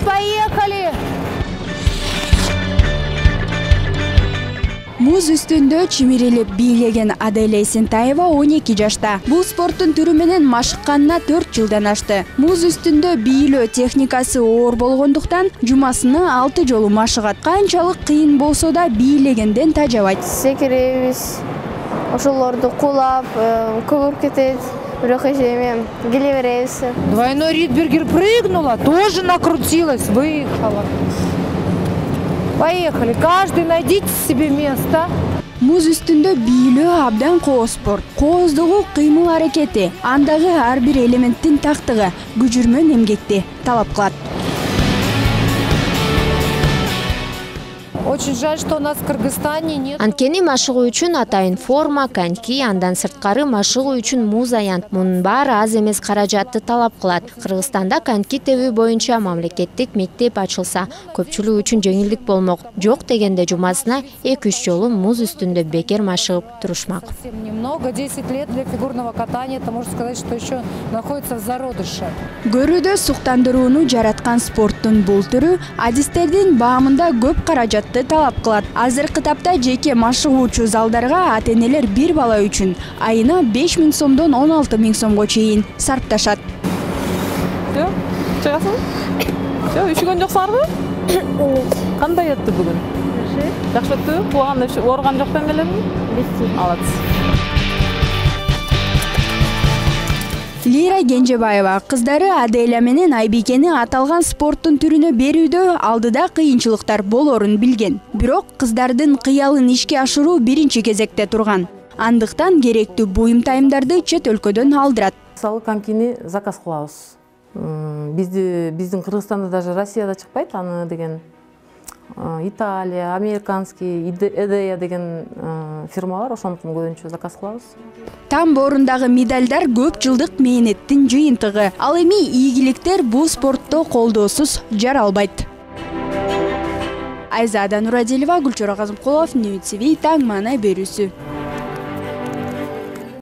Поехали! Муз үстүндө чимирилип бийлеген Аделя Есентаева 12 жашта. Бул спорттун түрү менен машыкканына 4 жылдан ашты. Муз үстүндө бийлөө техникасы оор болгондуктан жумасына 6 жолу машыгат. Канчалык кыйын болсо да бийлегенден тажабайт. Секиребиз, ошолорду кулап, көбүрүп кетет. Бирок эми келе беребиз. Двойной Ридбергер прыгнула, тоже накрутилась, выехала. Поехали, каждый найдите себе место. Муз үстүндө бийлөө абдан коо спорт. Кооздугу кыймыл аракети, андагы ар бир элементтин тактыгы, күжүрмөн эмгекти талап кылат. Очень жаль, что у нас в Кыргызстане нет. Анткени машыгуу үчүн атайын форма, коньки, андан сырткары машыгуу үчүн муз аянт. Мунун баары аз эмес каражатты талап кылат. Кыргызстанда коньки тебүү боюнча мамлекеттик мектеп ачылса, көпчүлүк үчүн жеңилдик болмок. Жок дегенде жумасына 2-3 жолу муз үстүндө бекер машыгып турушмак. Совсем немного, 10 лет для фигурного катания, это можно сказать, что еще находится в зародыше. Көрүүдө суктандырууну жараткан спорттун бул түрү адистердин баамында көп каражатты талап кылат. Азыркы тапта жеке машыгуучу залдарга ата-энелер бир бала үчүн айына 5000 сомдон 16000 сомго чейин сарпташат. Чыгасың? Үшүгөн жоксуңарбы? Кандай өттү бүгүн? Жакшы өттү? Кууганда ооруган жок белемби? Алат. Лира Генжебаева кыздары Аделя менен Айбикени аталган спорттун түрүнө берүүдө алдыда кыйынчылыктар болорун билген. Бирок кыздардын кыялын ишке ашыруу биринчи кезекте турган. Андыктан керектүү буюм тайымдарды чет өлкөдөн алдырат. Мисалы конькини заказ кылабыз. Биздин Кыргызстанда даже Россияда чыкпайт, аны деген Италия, американский, Идея деген фирмалар ошонтун көбүнчө заказ кылабыз. Там борундагы медальдар көп жылдык мээнеттин жыйынтыгы. Ал эми ийгиликтер бул спортто колдоосуз жаралбайт. Айзада Нурадилова, Гүлчора Казымкулов, Ньюс ТВ, таң маанай берүүсү.